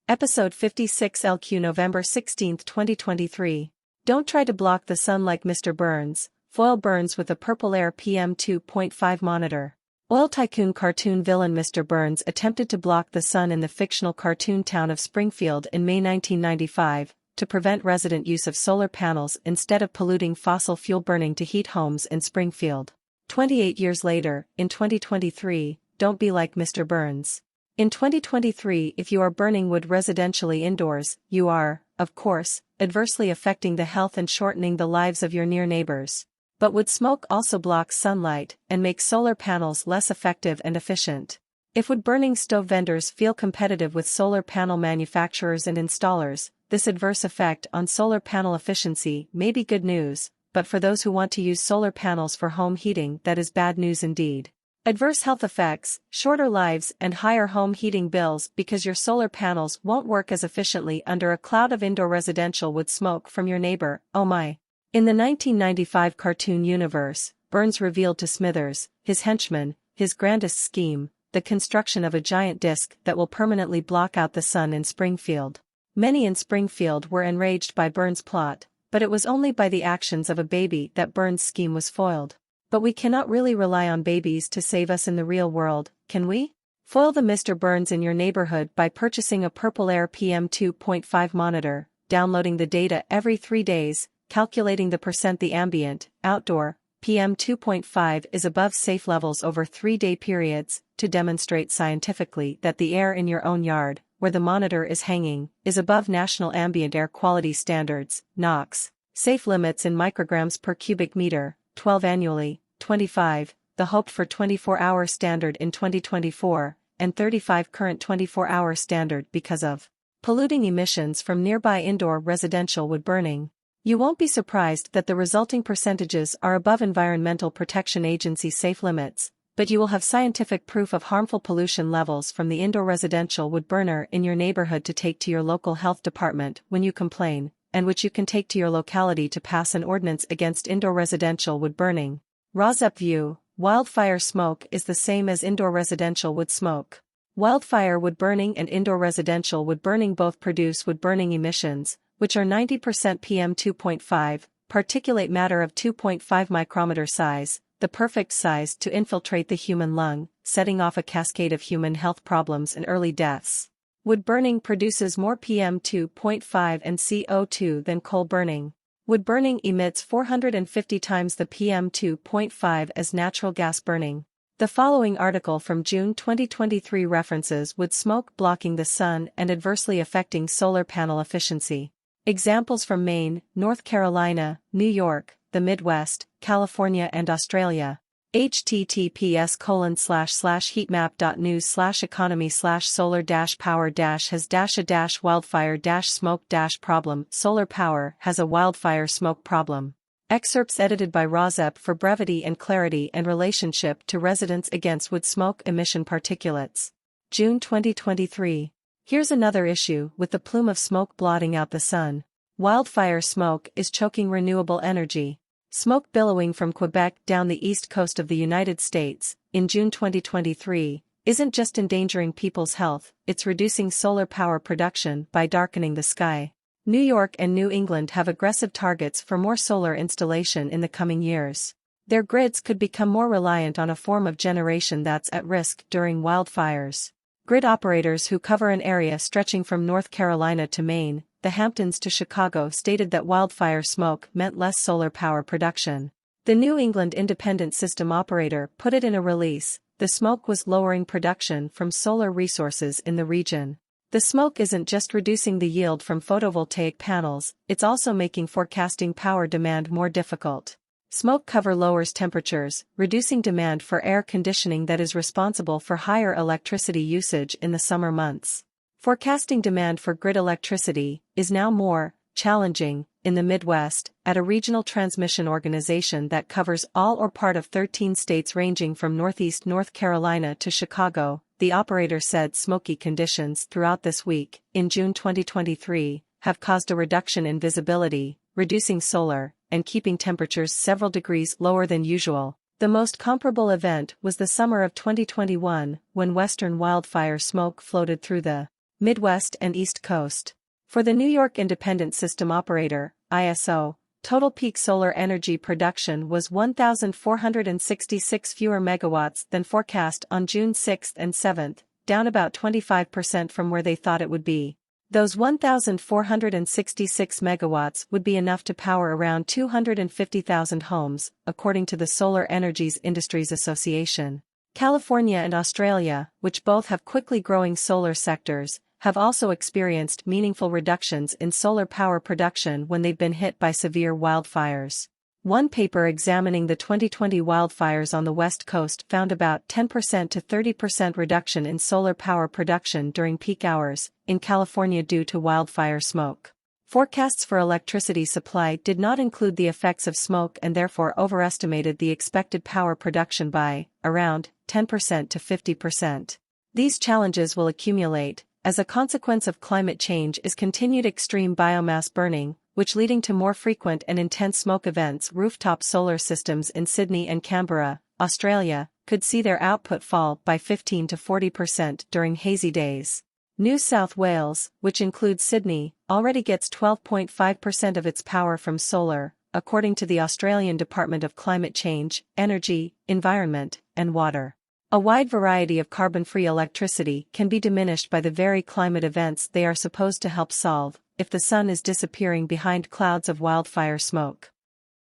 Episode 56 LQ November 16, 2023. Don't try to block the sun like Mr. Burns, foil Burns with a PurpleAir PM2.5 monitor. Oil tycoon cartoon villain Mr. Burns attempted to block the sun in the fictional cartoon town of Springfield in May 1995, to prevent resident use of solar panels instead of polluting fossil fuel burning to heat homes in Springfield. 28 years later, in 2023, don't be like Mr. Burns. In 2023, if you are burning wood residentially indoors, you are, of course, adversely affecting the health and shortening the lives of your near neighbors. But wood smoke also blocks sunlight and makes solar panels less effective and efficient. If wood-burning stove vendors feel competitive with solar panel manufacturers and installers, this adverse effect on solar panel efficiency may be good news, but for those who want to use solar panels for home heating, that is bad news indeed. Adverse health effects, shorter lives and higher home heating bills because your solar panels won't work as efficiently under a cloud of indoor residential wood smoke from your neighbor, oh my. In the 1995 cartoon universe, Burns revealed to Smithers, his henchman, his grandest scheme, the construction of a giant disk that will permanently block out the sun in Springfield. Many in Springfield were enraged by Burns' plot, but it was only by the actions of a baby that Burns' scheme was foiled. But we cannot really rely on babies to save us in the real world, can we? Foil the Mr. Burns in your neighborhood by purchasing a PurpleAir PM2.5 monitor, downloading the data every 3 days, calculating the ambient, outdoor, PM2.5 is above safe levels over 3-day periods, to demonstrate scientifically that the air in your own yard, where the monitor is hanging, is above National Ambient Air Quality Standards, NOx, safe limits in micrograms per cubic meter, 12 annually, 25, the hoped for 24-hour standard in 2024, and 35 current 24-hour standard because of polluting emissions from nearby indoor residential wood burning. You won't be surprised that the resulting percentages are above Environmental Protection Agency safe limits, but you will have scientific proof of harmful pollution levels from the indoor residential wood burner in your neighborhood to take to your local health department when you complain, and which you can take to your locality to pass an ordinance against indoor residential wood burning. ROSEP view: wildfire smoke is the same as indoor residential wood smoke. Wildfire wood burning and indoor residential wood burning both produce wood burning emissions, which are 90% PM2.5, particulate matter of 2.5 micrometer size, the perfect size to infiltrate the human lung, setting off a cascade of human health problems and early deaths. Wood burning produces more PM2.5 and CO2 than coal burning. Wood burning emits 450 times the PM2.5 as natural gas burning. The following article from June 2023 references wood smoke blocking the sun and adversely affecting solar panel efficiency. Examples from Maine, North Carolina, New York, the Midwest, California and Australia. https://heatmap.news/economy/solar-power-has-a-wildfire-smoke-problem. Solar power has a wildfire smoke problem. Excerpts edited by ROSEP for brevity and clarity and relationship to residents against wood smoke emission particulates. June 2023. Here's another issue with the plume of smoke blotting out the sun. Wildfire smoke is choking renewable energy. Smoke billowing from Quebec down the east coast of the United States, in June 2023, isn't just endangering people's health, it's reducing solar power production by darkening the sky. New York and New England have aggressive targets for more solar installation in the coming years. Their grids could become more reliant on a form of generation that's at risk during wildfires. Grid operators who cover an area stretching from North Carolina to Maine, the Hamptons to Chicago stated that wildfire smoke meant less solar power production. The New England Independent System Operator put it in a release: the smoke was lowering production from solar resources in the region. The smoke isn't just reducing the yield from photovoltaic panels, it's also making forecasting power demand more difficult. Smoke cover lowers temperatures, reducing demand for air conditioning that is responsible for higher electricity usage in the summer months. Forecasting demand for grid electricity is now more challenging in the Midwest. At a regional transmission organization that covers all or part of 13 states ranging from Northeast North Carolina to Chicago, the operator said smoky conditions throughout this week, in June 2023, have caused a reduction in visibility, reducing solar and keeping temperatures several degrees lower than usual. The most comparable event was the summer of 2021, when western wildfire smoke floated through the Midwest and East Coast. For the New York Independent System Operator, ISO, total peak solar energy production was 1,466 fewer megawatts than forecast on June 6 and 7, down about 25% from where they thought it would be. Those 1,466 megawatts would be enough to power around 250,000 homes, according to the Solar Energies Industries Association. California and Australia, which both have quickly growing solar sectors, have also experienced meaningful reductions in solar power production when they've been hit by severe wildfires. One paper examining the 2020 wildfires on the West Coast found about 10% to 30% reduction in solar power production during peak hours in California due to wildfire smoke. Forecasts for electricity supply did not include the effects of smoke and therefore overestimated the expected power production by around 10% to 50%. These challenges will accumulate as a consequence of climate change is continued extreme biomass burning, which leading to more frequent and intense smoke events. Rooftop solar systems in Sydney and Canberra, Australia, could see their output fall by 15 to 40% during hazy days. New South Wales, which includes Sydney, already gets 12.5% of its power from solar, according to the Australian Department of Climate Change, Energy, Environment, and Water. A wide variety of carbon-free electricity can be diminished by the very climate events they are supposed to help solve, if the sun is disappearing behind clouds of wildfire smoke.